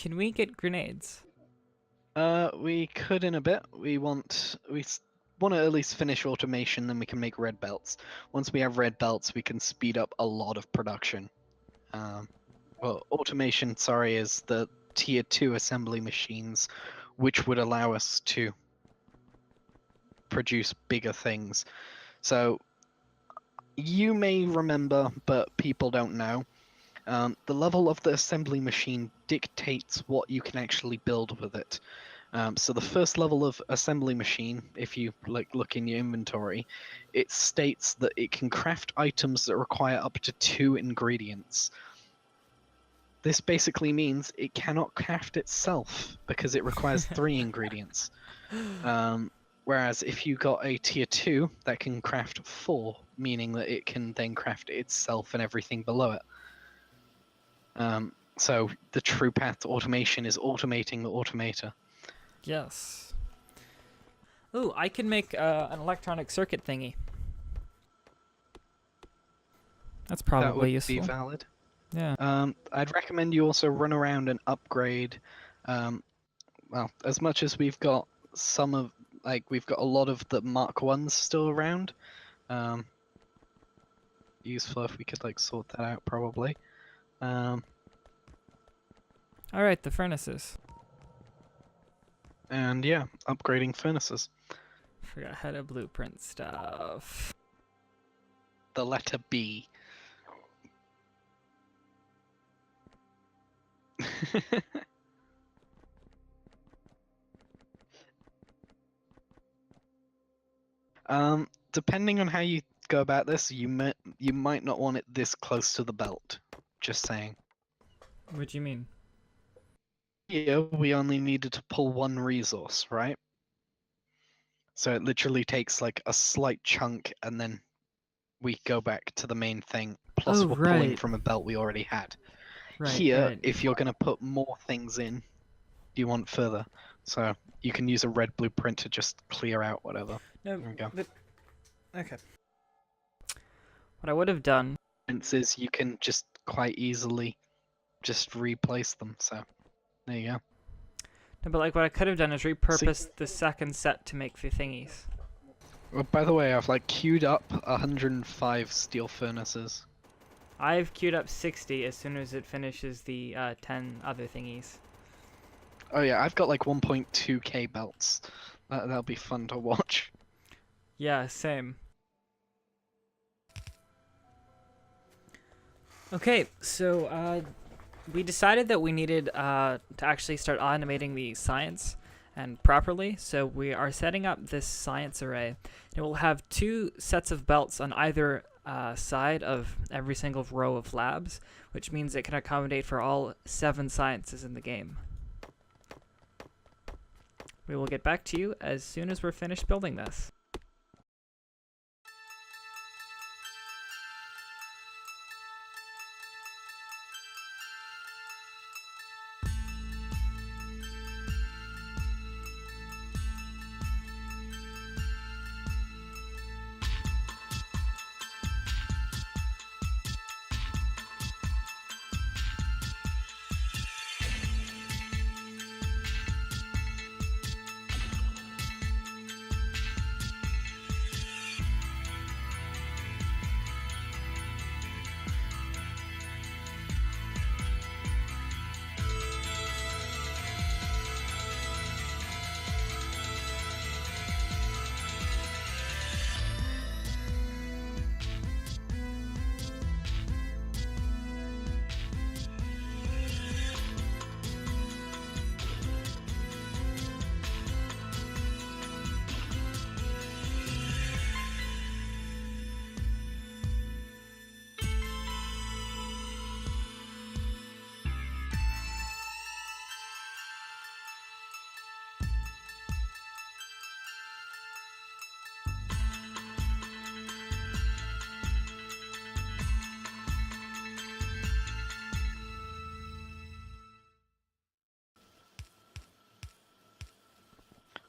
Can we get grenades? We could in a bit. We want to at least finish automation, then we can make red belts. Once we have red belts, we can speed up a lot of production. Well, automation, sorry, is the tier 2 assembly machines, which would allow us to produce bigger things. So you may remember, but people don't know. The level of the assembly machine dictates what you can actually build with it. So the first level of assembly machine, if you look in your inventory, it states that it can craft items that require up to 2 ingredients. This basically means it cannot craft itself because it requires 3 ingredients. Whereas if you got a tier 2, that can craft 4, meaning that it can then craft itself and everything below it. So the true path to automation is automating the automator. Yes. Ooh, I can make an electronic circuit thingy. That's probably That would useful. be valid. Yeah. I'd recommend you also run around and upgrade. Well, as much as we've got we've got a lot of the Mark 1s still around. Useful if we could sort that out probably. All right, the furnaces. And yeah, upgrading furnaces. Forgot how to blueprint stuff. The letter B. Depending on how you go about this, you might not want it this close to the belt. Just saying. What do you mean? Here, we only needed to pull 1 resource, right? So it literally takes a slight chunk, and then we go back to the main thing. Plus, we're pulling from a belt we already had. Here, if you're going to put more things in, you want further. So you can use a red blueprint to just clear out whatever. No, there we go. Okay. What I would have done is you can just quite easily just replace them. So there you go. No, but what I could have done is repurpose the second set to make the thingies. Well, by the way, I've queued up 105 steel furnaces. I've queued up 60 as soon as it finishes the 10 other thingies. Oh yeah, I've got 1.2k belts. That'll be fun to watch. Yeah, same. Okay, so we decided that we needed to actually start automating the science and properly, so we are setting up this science array. It will have 2 sets of belts on either side of every single row of labs, which means it can accommodate for all 7 sciences in the game. We will get back to you as soon as we're finished building this.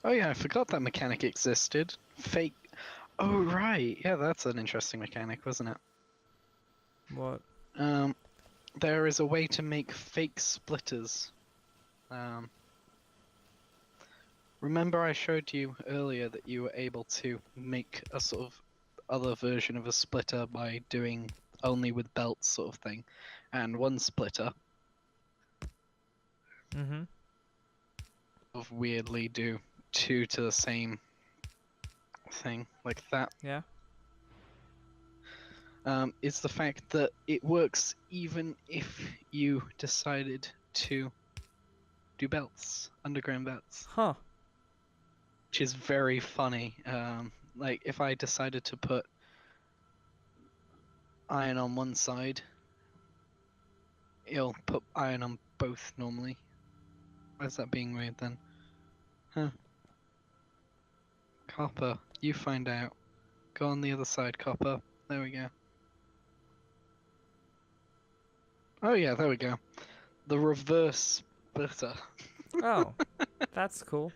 Oh yeah, I forgot that mechanic existed. Fake. Oh right, yeah, that's an interesting mechanic, wasn't it? What? There is a way to make fake splitters. Um, remember I showed you earlier that you were able to make a sort of other version of a splitter by doing only with belts sort of thing, and one splitter Mm-hmm. of weirdly do two to the same thing like that. Yeah. Is the fact that it works even if you decided to do belts, underground belts, Huh. which is very funny. Like if I decided to put iron on one side, it'll put iron on both normally. Why is that being weird then? Huh. Copper, you find out. Go on the other side, Copper. There we go. Oh yeah, there we go. The reverse splitter. Oh, that's cool.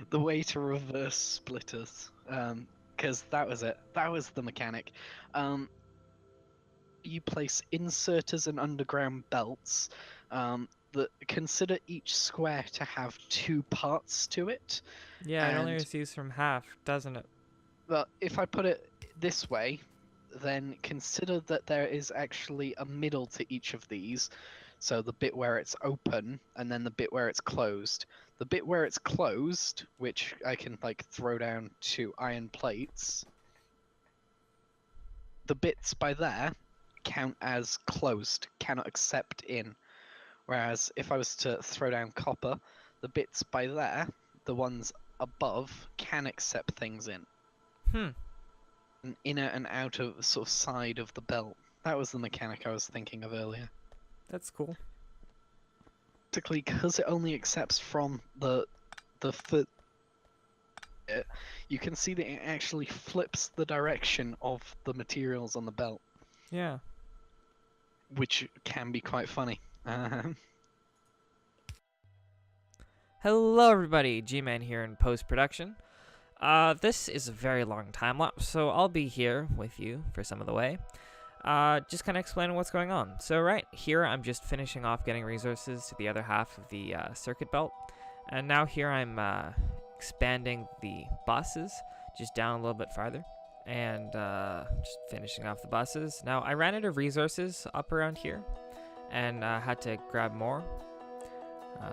The way to reverse splitters. Because that was it. That was the mechanic. You place inserters and underground belts. That consider each square to have two parts to it. Yeah, it only And- receives from half, doesn't it? But if I put it this way, then consider that there is actually a middle to each of these. So the bit where it's open, and then the bit where it's closed. The bit where it's closed, which I can like throw down to iron plates, the bits by there count as closed, cannot accept in. Whereas if I was to throw down copper, the bits by there, the ones above, can accept things in. Hmm. An inner and outer sort of side of the belt. That was the mechanic I was thinking of earlier. That's cool. Basically, because it only accepts from the foot, you can see that it actually flips the direction of the materials on the belt, Yeah. which can be quite funny. Hello, everybody. G-Man here in post-production. This is a very long time lapse, so I'll be here with you for some of the way. Just kind of explaining what's going on. So right here, I'm just finishing off getting resources to the other half of the circuit belt. And now here I'm expanding the buses just down a little bit farther. And just finishing off the buses. Now, I ran out of resources up around here and had to grab more.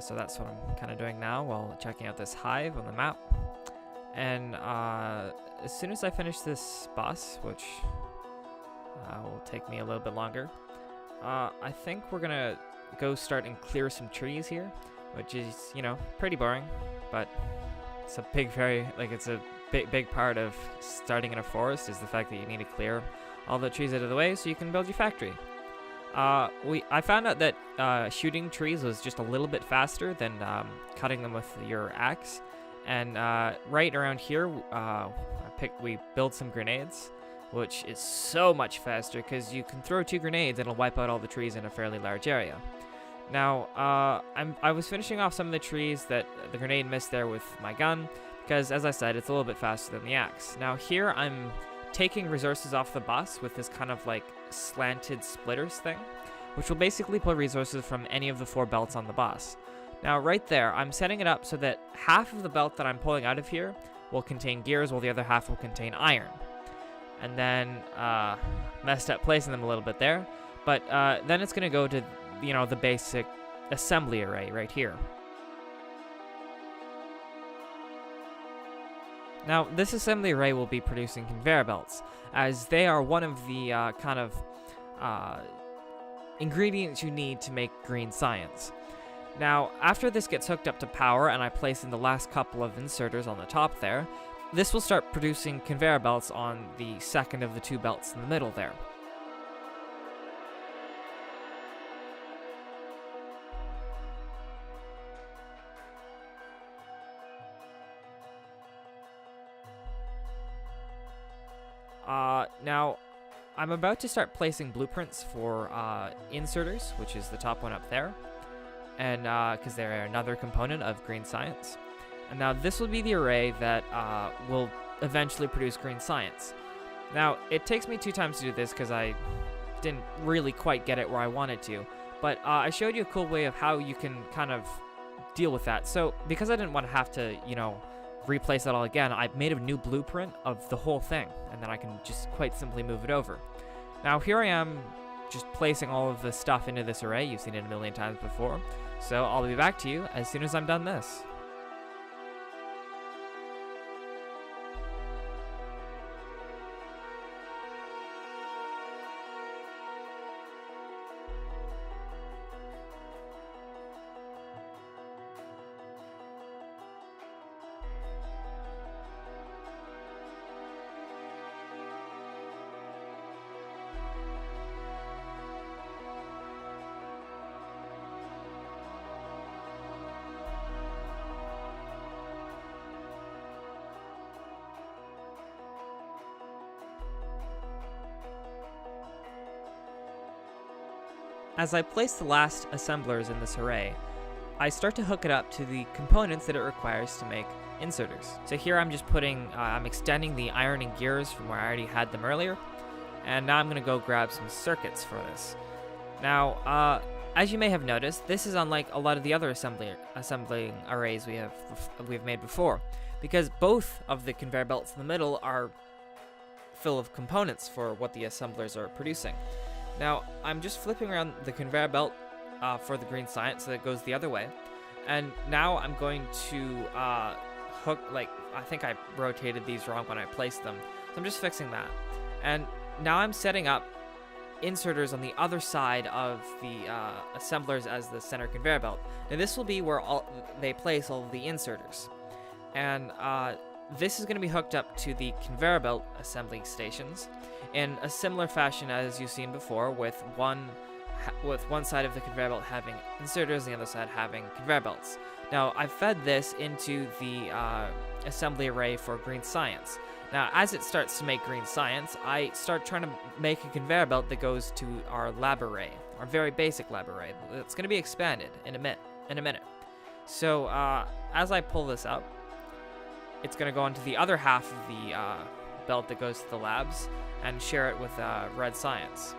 So that's what I'm kind of doing now while checking out this hive on the map. And as soon as I finish this bus, which will take me a little bit longer, I think we're gonna go start and clear some trees here, which is, you know, pretty boring, but it's a it's a big part of starting in a forest is the fact that you need to clear all the trees out of the way so you can build your factory. I found out that shooting trees was just a little bit faster than cutting them with your axe, and right around here, we built some grenades, which is so much faster because you can throw 2 grenades and it'll wipe out all the trees in a fairly large area. Now, I was finishing off some of the trees that the grenade missed there with my gun because, as I said, it's a little bit faster than the axe. Now here I'm taking resources off the bus with this kind of like slanted splitters thing, which will basically pull resources from any of the 4 belts on the bus. Now right there, I'm setting it up so that half of the belt that I'm pulling out of here will contain gears while the other half will contain iron. And then messed up placing them a little bit there, but then it's going to go to, you know, the basic assembly array right here. Now, this assembly array will be producing conveyor belts, as they are one of the kind of ingredients you need to make green science. Now, after this gets hooked up to power and I place in the last couple of inserters on the top there, this will start producing conveyor belts on the second of the 2 belts in the middle there. Now, I'm about to start placing blueprints for inserters, which is the top one up there, and because they're another component of green science. And now this will be the array that will eventually produce green science. Now, it takes me 2 times to do this because I didn't really quite get it where I wanted to, But I showed you a cool way of how you can kind of deal with that. So because I didn't want to have to, replace that all again, I made a new blueprint of the whole thing, and then I can just quite simply move it over. Now here I am just placing all of the stuff into this array. You've seen it a million times before. So I'll be back to you as soon as I'm done this. As I place the last assemblers in this array, I start to hook it up to the components that it requires to make inserters. So here I'm just I'm extending the ironing gears from where I already had them earlier, and now I'm going to go grab some circuits for this. Now, as you may have noticed, this is unlike a lot of the other assembling arrays we've made before, because both of the conveyor belts in the middle are full of components for what the assemblers are producing. Now, I'm just flipping around the conveyor belt for the green science so that it goes the other way. And now I'm going to hook, I think I rotated these wrong when I placed them. So I'm just fixing that. And now I'm setting up inserters on the other side of the assemblers as the center conveyor belt. Now this will be where they place all of the inserters. And this is going to be hooked up to the conveyor belt assembling stations in a similar fashion as you've seen before, with one side of the conveyor belt having inserters and the other side having conveyor belts. Now, I've fed this into the assembly array for green science. Now, as it starts to make green science, I start trying to make a conveyor belt that goes to our lab array, our very basic lab array. It's going to be expanded in a minute. So, as I pull this up, it's going to go onto the other half of the belt that goes to the labs and share it with red science.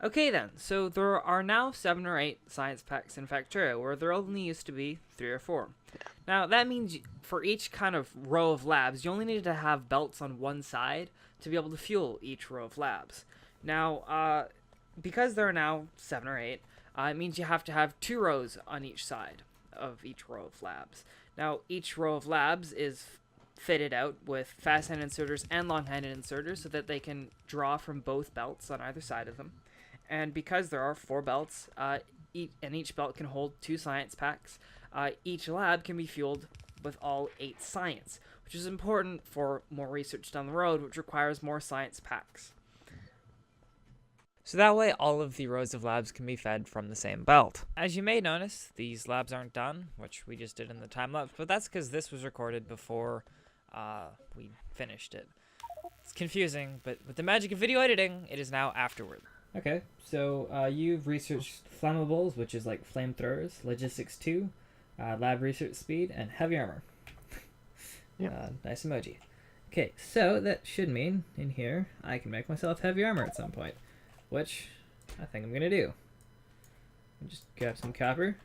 Okay then, so there are now 7 or 8 science packs in Factorio, where there only used to be 3 or 4. Now, that means for each kind of row of labs, you only need to have belts on one side to be able to fuel each row of labs. Now, because there are now 7 or 8, it means you have to have 2 rows on each side of each row of labs. Now, each row of labs is fitted out with fast-hand inserters and long-handed inserters so that they can draw from both belts on either side of them. And because there are 4 belts, and each belt can hold 2 science packs, each lab can be fueled with all 8 science, which is important for more research down the road, which requires more science packs. So that way, all of the rows of labs can be fed from the same belt. As you may notice, these labs aren't done, which we just did in the time lapse, but that's because this was recorded before we finished it. It's confusing, but with the magic of video editing, it is now afterward. Okay, so you've researched flammables, which is like flamethrowers, logistics 2, lab research speed, and heavy armor. Yeah. Nice emoji. Okay, so that should mean in here I can make myself heavy armor at some point, which I think I'm gonna do. Just grab some copper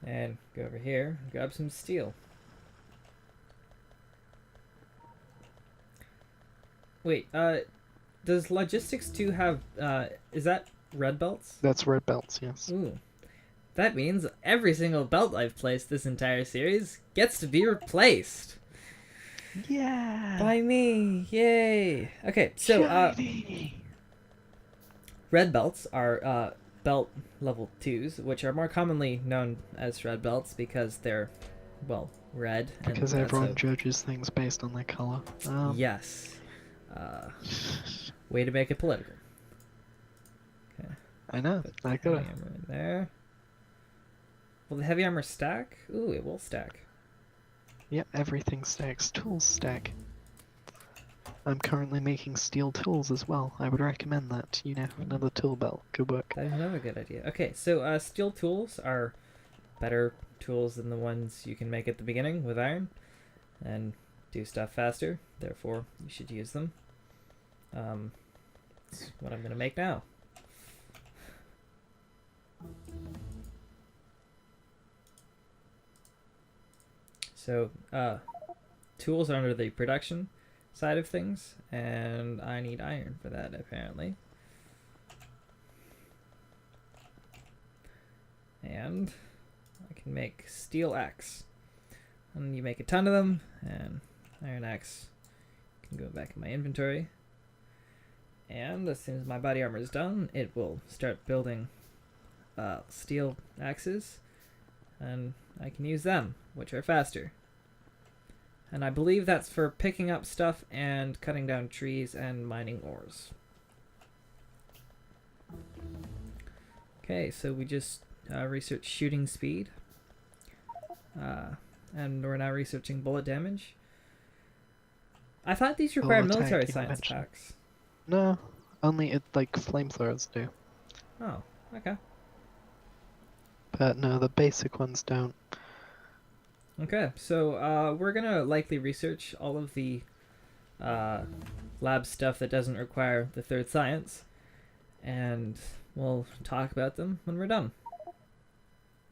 and go over here and grab some steel. Wait, does logistics 2 have is that red belts? That's red belts, yes. Ooh. That means every single belt I've placed this entire series gets to be replaced. Yeah. By me. Yay. Okay, so Shiny. red belts are belt level 2s, which are more commonly known as red belts because they're, well, red. Because and everyone judges things based on their color. Yes. Way to make it political. Okay. I know. I got it. Heavy armor in there. Will the heavy armor stack? Ooh, it will stack. Yep, everything stacks. Tools stack. I'm currently making steel tools as well. I would recommend that. You know, another tool belt. Good work. That is another good idea. Okay, so steel tools are better tools than the ones you can make at the beginning with iron and do stuff faster. Therefore, you should use them. That's what I'm going to make now. So, tools are under the production side of things, and I need iron for that, apparently. And I can make steel axe. And you make a ton of them, and iron axe can go back in my inventory. And as soon as my body armor is done, it will start building steel axes, and I can use them, which are faster. And I believe that's for picking up stuff and cutting down trees and mining ores. Okay, so we just researched shooting speed. And we're now researching bullet damage. I thought these required military science packs. No, only like flamethrowers do. Oh, okay. But no, the basic ones don't. Okay, so we're gonna likely research all of the lab stuff that doesn't require the third science, and we'll talk about them when we're done.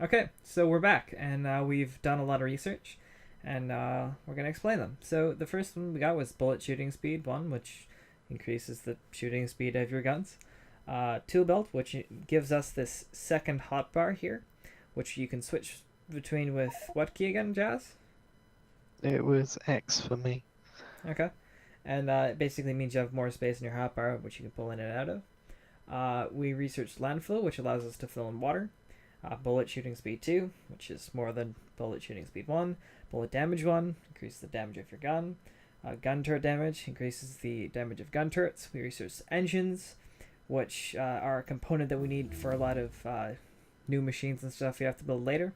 Okay, so we're back, and we've done a lot of research, and we're gonna explain them. So the first one we got was bullet shooting speed 1, which increases the shooting speed of your guns. Tool belt, which gives us this second hotbar here, which you can switch between with what key again, Jazz? It was X for me. Okay. And it basically means you have more space in your hotbar, which you can pull in and out of. We researched landfill, which allows us to fill in water. Bullet shooting speed 2, which is more than bullet shooting speed 1. Bullet damage 1, increases the damage of your gun. Gun turret damage increases the damage of gun turrets. We researched engines, which are a component that we need for a lot of new machines and stuff you have to build later.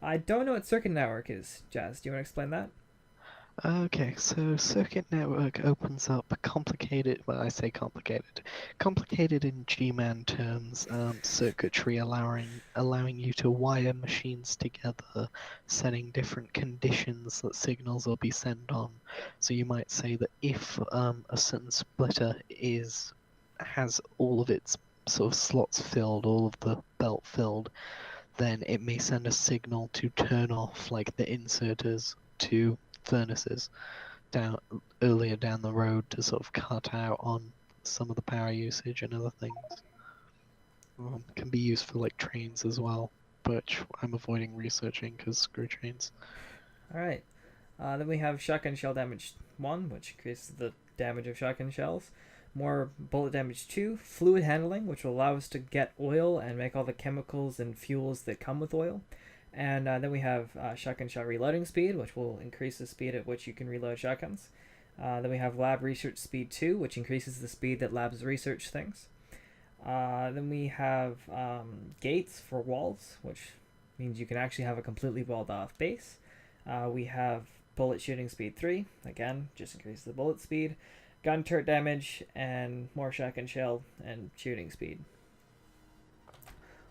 I don't know what circuit network is, Jazz. Do you want to explain that? Okay, so circuit network opens up complicated, well, I say complicated in gman terms, circuitry allowing you to wire machines together, setting different conditions that signals will be sent on. So you might say that if a certain splitter has all of its sort of slots filled, all of the belt filled, then it may send a signal to turn off like the inserters to furnaces down earlier down the road to sort of cut out on some of the power usage and other things. Can be used for like trains as well, but I'm avoiding researching because screw trains. Alright. Then we have shotgun shell damage 1, which increases the damage of shotgun shells. More bullet damage 2, fluid handling, which will allow us to get oil and make all the chemicals and fuels that come with oil. And then we have shotgun shell reloading speed, which will increase the speed at which you can reload shotguns. Then we have lab research speed 2, which increases the speed that labs research things. Then we have gates for walls, which means you can actually have a completely walled off base. We have bullet shooting speed 3, again, just increases the bullet speed. Gun turret damage, and more shotgun shell and shooting speed.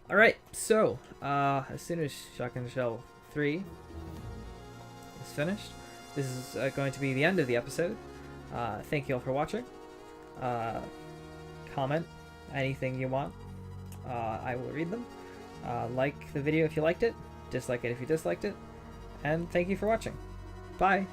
Alright, so as soon as shotgun shell 3 is finished, this is going to be the end of the episode. Thank you all for watching. Comment anything you want. I will read them. Like the video if you liked it, dislike it if you disliked it, and thank you for watching. Bye!